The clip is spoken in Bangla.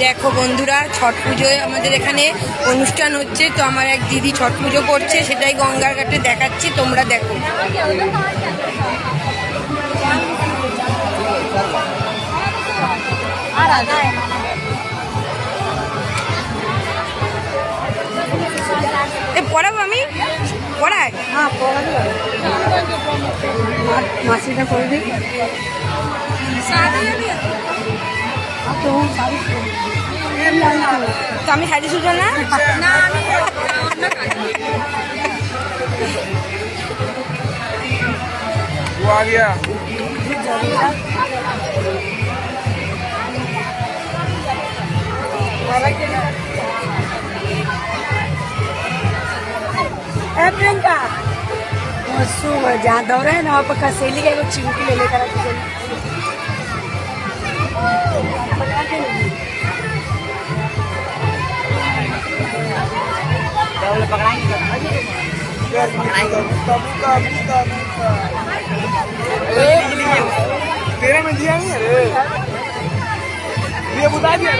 দেখো বন্ধুরা, ছট পুজোয় আমাদের এখানে অনুষ্ঠান হচ্ছে। তো আমার এক দিদি ছট পুজো করছে, সেটাই গঙ্গার ঘাটে দেখাচ্ছি, তোমরা দেখো। পড়াবো আমি, পড়াই? হ্যাঁ মাসিটা করে দিই। তো আমি শাড়ি সুতো না। प्रियंका जहाँ दौरा है ना वहाँ पर सहेली का एगो चिमकी ले लेकर तेरा में दिया नहीं है, ये बता दिया।